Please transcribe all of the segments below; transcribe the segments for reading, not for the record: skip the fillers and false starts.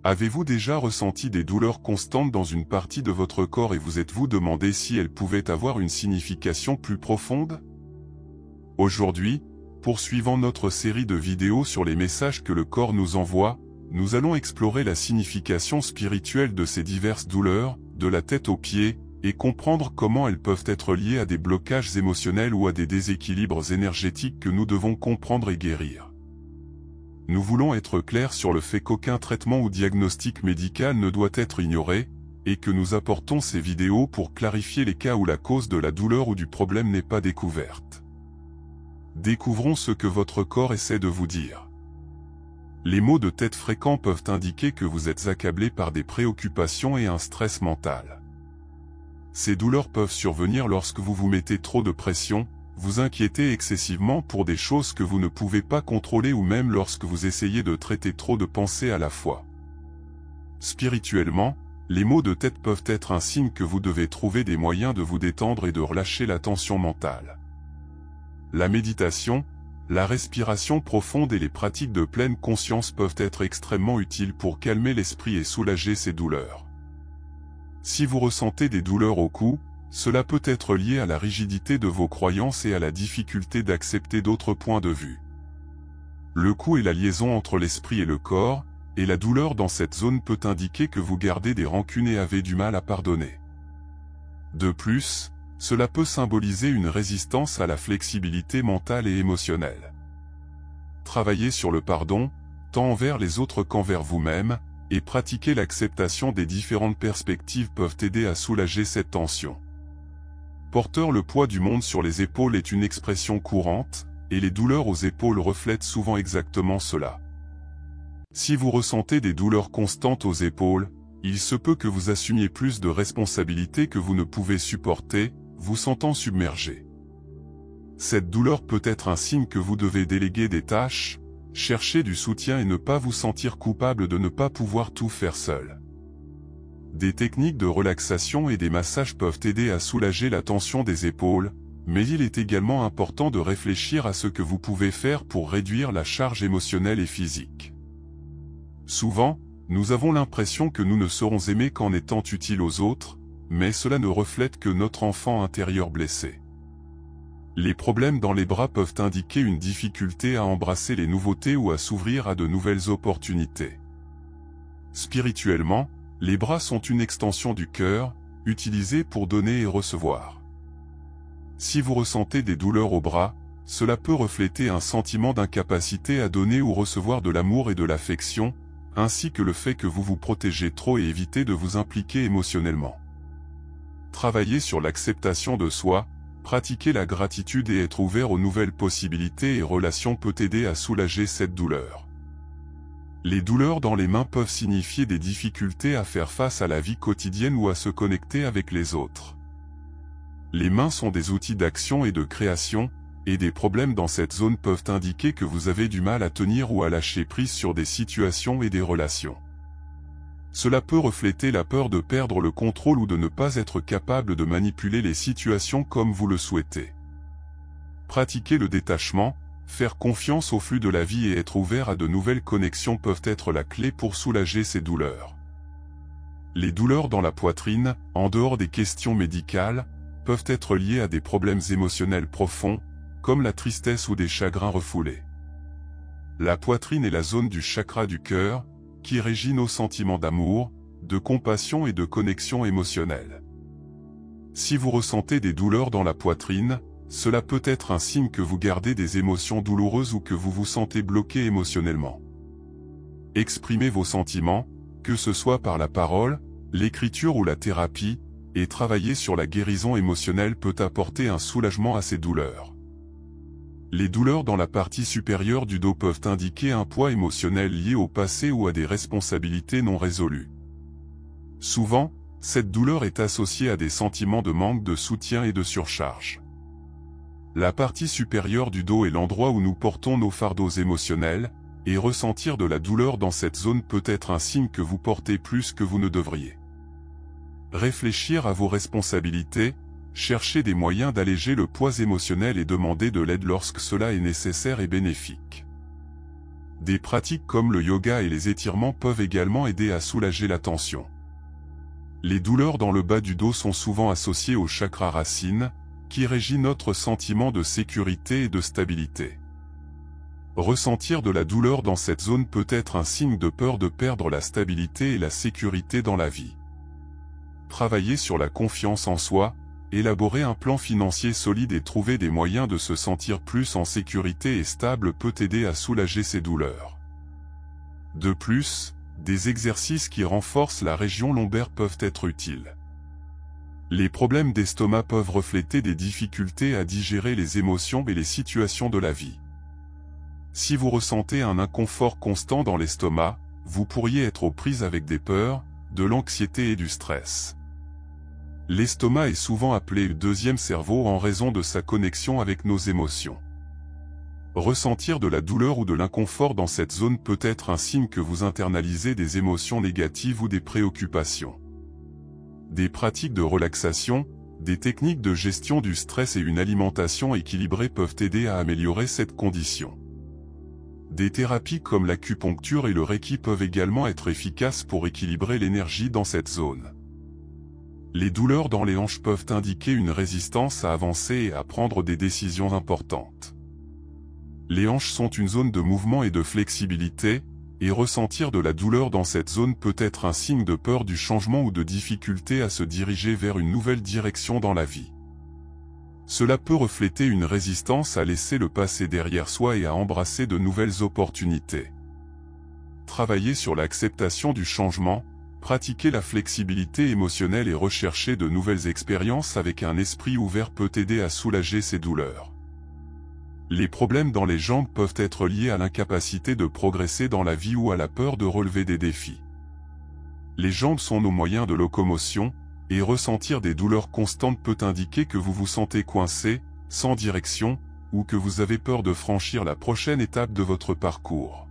Avez-vous déjà ressenti des douleurs constantes dans une partie de votre corps et vous êtes-vous demandé si elles pouvaient avoir une signification plus profonde? Aujourd'hui, poursuivant notre série de vidéos sur les messages que le corps nous envoie, nous allons explorer la signification spirituelle de ces diverses douleurs, de la tête aux pieds, et comprendre comment elles peuvent être liées à des blocages émotionnels ou à des déséquilibres énergétiques que nous devons comprendre et guérir. Nous voulons être clairs sur le fait qu'aucun traitement ou diagnostic médical ne doit être ignoré, et que nous apportons ces vidéos pour clarifier les cas où la cause de la douleur ou du problème n'est pas découverte. Découvrons ce que votre corps essaie de vous dire. Les maux de tête fréquents peuvent indiquer que vous êtes accablé par des préoccupations et un stress mental. Ces douleurs peuvent survenir lorsque vous vous mettez trop de pression, vous inquiétez excessivement pour des choses que vous ne pouvez pas contrôler ou même lorsque vous essayez de traiter trop de pensées à la fois. Spirituellement, les maux de tête peuvent être un signe que vous devez trouver des moyens de vous détendre et de relâcher la tension mentale. La méditation, la respiration profonde et les pratiques de pleine conscience peuvent être extrêmement utiles pour calmer l'esprit et soulager ces douleurs. Si vous ressentez des douleurs au cou, cela peut être lié à la rigidité de vos croyances et à la difficulté d'accepter d'autres points de vue. Le cou est la liaison entre l'esprit et le corps, et la douleur dans cette zone peut indiquer que vous gardez des rancunes et avez du mal à pardonner. De plus, cela peut symboliser une résistance à la flexibilité mentale et émotionnelle. Travailler sur le pardon, tant envers les autres qu'envers vous-même, et pratiquer l'acceptation des différentes perspectives peuvent aider à soulager cette tension. Porteur, le poids du monde sur les épaules est une expression courante, et les douleurs aux épaules reflètent souvent exactement cela. Si vous ressentez des douleurs constantes aux épaules, il se peut que vous assumiez plus de responsabilités que vous ne pouvez supporter, vous sentant submergé. Cette douleur peut être un signe que vous devez déléguer des tâches, chercher du soutien et ne pas vous sentir coupable de ne pas pouvoir tout faire seul. Des techniques de relaxation et des massages peuvent aider à soulager la tension des épaules, mais il est également important de réfléchir à ce que vous pouvez faire pour réduire la charge émotionnelle et physique. Souvent, nous avons l'impression que nous ne serons aimés qu'en étant utiles aux autres, mais cela ne reflète que notre enfant intérieur blessé. Les problèmes dans les bras peuvent indiquer une difficulté à embrasser les nouveautés ou à s'ouvrir à de nouvelles opportunités. Spirituellement, les bras sont une extension du cœur, utilisée pour donner et recevoir. Si vous ressentez des douleurs aux bras, cela peut refléter un sentiment d'incapacité à donner ou recevoir de l'amour et de l'affection, ainsi que le fait que vous vous protégez trop et évitez de vous impliquer émotionnellement. Travailler sur l'acceptation de soi, pratiquer la gratitude et être ouvert aux nouvelles possibilités et relations peut aider à soulager cette douleur. Les douleurs dans les mains peuvent signifier des difficultés à faire face à la vie quotidienne ou à se connecter avec les autres. Les mains sont des outils d'action et de création, et des problèmes dans cette zone peuvent indiquer que vous avez du mal à tenir ou à lâcher prise sur des situations et des relations. Cela peut refléter la peur de perdre le contrôle ou de ne pas être capable de manipuler les situations comme vous le souhaitez. Pratiquer le détachement, faire confiance au flux de la vie et être ouvert à de nouvelles connexions peuvent être la clé pour soulager ces douleurs. Les douleurs dans la poitrine, en dehors des questions médicales, peuvent être liées à des problèmes émotionnels profonds, comme la tristesse ou des chagrins refoulés. La poitrine est la zone du chakra du cœur, qui régit nos sentiments d'amour, de compassion et de connexion émotionnelle. Si vous ressentez des douleurs dans la poitrine, cela peut être un signe que vous gardez des émotions douloureuses ou que vous vous sentez bloqué émotionnellement. Exprimez vos sentiments, que ce soit par la parole, l'écriture ou la thérapie, et travailler sur la guérison émotionnelle peut apporter un soulagement à ces douleurs. Les douleurs dans la partie supérieure du dos peuvent indiquer un poids émotionnel lié au passé ou à des responsabilités non résolues. Souvent, cette douleur est associée à des sentiments de manque de soutien et de surcharge. La partie supérieure du dos est l'endroit où nous portons nos fardeaux émotionnels, et ressentir de la douleur dans cette zone peut être un signe que vous portez plus que vous ne devriez. Réfléchir à vos responsabilités, chercher des moyens d'alléger le poids émotionnel et demander de l'aide lorsque cela est nécessaire et bénéfique. Des pratiques comme le yoga et les étirements peuvent également aider à soulager la tension. Les douleurs dans le bas du dos sont souvent associées au chakra racine, qui régit notre sentiment de sécurité et de stabilité. Ressentir de la douleur dans cette zone peut être un signe de peur de perdre la stabilité et la sécurité dans la vie. Travailler sur la confiance en soi, élaborer un plan financier solide et trouver des moyens de se sentir plus en sécurité et stable peut aider à soulager ces douleurs. De plus, des exercices qui renforcent la région lombaire peuvent être utiles. Les problèmes d'estomac peuvent refléter des difficultés à digérer les émotions et les situations de la vie. Si vous ressentez un inconfort constant dans l'estomac, vous pourriez être aux prises avec des peurs, de l'anxiété et du stress. L'estomac est souvent appelé le deuxième cerveau en raison de sa connexion avec nos émotions. Ressentir de la douleur ou de l'inconfort dans cette zone peut être un signe que vous internalisez des émotions négatives ou des préoccupations. Des pratiques de relaxation, des techniques de gestion du stress et une alimentation équilibrée peuvent aider à améliorer cette condition. Des thérapies comme l'acupuncture et le reiki peuvent également être efficaces pour équilibrer l'énergie dans cette zone. Les douleurs dans les hanches peuvent indiquer une résistance à avancer et à prendre des décisions importantes. Les hanches sont une zone de mouvement et de flexibilité, et ressentir de la douleur dans cette zone peut être un signe de peur du changement ou de difficulté à se diriger vers une nouvelle direction dans la vie. Cela peut refléter une résistance à laisser le passé derrière soi et à embrasser de nouvelles opportunités. Travailler sur l'acceptation du changement, pratiquer la flexibilité émotionnelle et rechercher de nouvelles expériences avec un esprit ouvert peut aider à soulager ces douleurs. Les problèmes dans les jambes peuvent être liés à l'incapacité de progresser dans la vie ou à la peur de relever des défis. Les jambes sont nos moyens de locomotion, et ressentir des douleurs constantes peut indiquer que vous vous sentez coincé, sans direction, ou que vous avez peur de franchir la prochaine étape de votre parcours.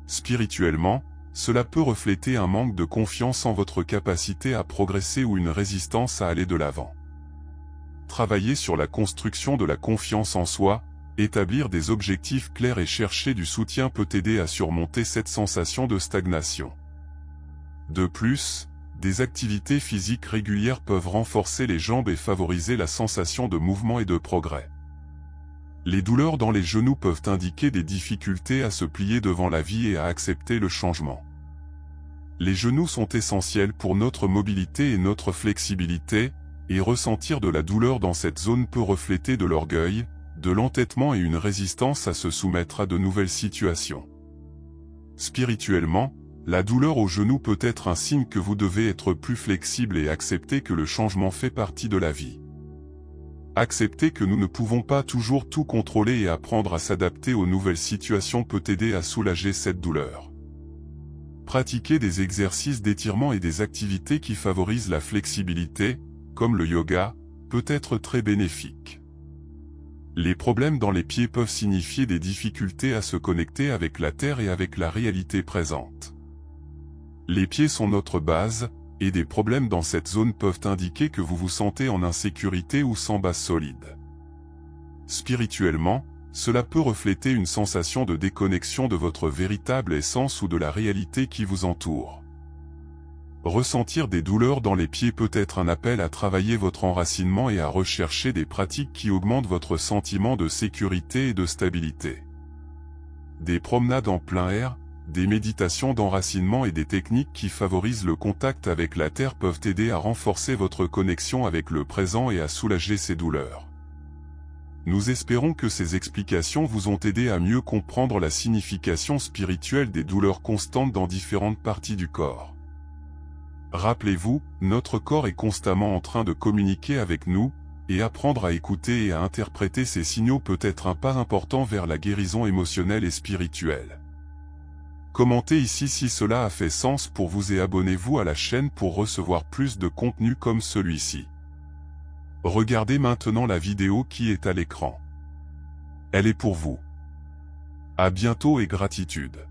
Spirituellement, cela peut refléter un manque de confiance en votre capacité à progresser ou une résistance à aller de l'avant. Travailler sur la construction de la confiance en soi, établir des objectifs clairs et chercher du soutien peut aider à surmonter cette sensation de stagnation. De plus, des activités physiques régulières peuvent renforcer les jambes et favoriser la sensation de mouvement et de progrès. Les douleurs dans les genoux peuvent indiquer des difficultés à se plier devant la vie et à accepter le changement. Les genoux sont essentiels pour notre mobilité et notre flexibilité, et ressentir de la douleur dans cette zone peut refléter de l'orgueil, de l'entêtement et une résistance à se soumettre à de nouvelles situations. Spirituellement, la douleur au genou peut être un signe que vous devez être plus flexible et accepter que le changement fait partie de la vie. Accepter que nous ne pouvons pas toujours tout contrôler et apprendre à s'adapter aux nouvelles situations peut aider à soulager cette douleur. Pratiquer des exercices d'étirement et des activités qui favorisent la flexibilité, comme le yoga, peut être très bénéfique. Les problèmes dans les pieds peuvent signifier des difficultés à se connecter avec la terre et avec la réalité présente. Les pieds sont notre base, et des problèmes dans cette zone peuvent indiquer que vous vous sentez en insécurité ou sans base solide. Spirituellement, cela peut refléter une sensation de déconnexion de votre véritable essence ou de la réalité qui vous entoure. Ressentir des douleurs dans les pieds peut être un appel à travailler votre enracinement et à rechercher des pratiques qui augmentent votre sentiment de sécurité et de stabilité. Des promenades en plein air, des méditations d'enracinement et des techniques qui favorisent le contact avec la terre peuvent aider à renforcer votre connexion avec le présent et à soulager ces douleurs. Nous espérons que ces explications vous ont aidé à mieux comprendre la signification spirituelle des douleurs constantes dans différentes parties du corps. Rappelez-vous, notre corps est constamment en train de communiquer avec nous, et apprendre à écouter et à interpréter ces signaux peut être un pas important vers la guérison émotionnelle et spirituelle. Commentez ici si cela a fait sens pour vous et abonnez-vous à la chaîne pour recevoir plus de contenu comme celui-ci. Regardez maintenant la vidéo qui est à l'écran. Elle est pour vous. À bientôt et gratitude.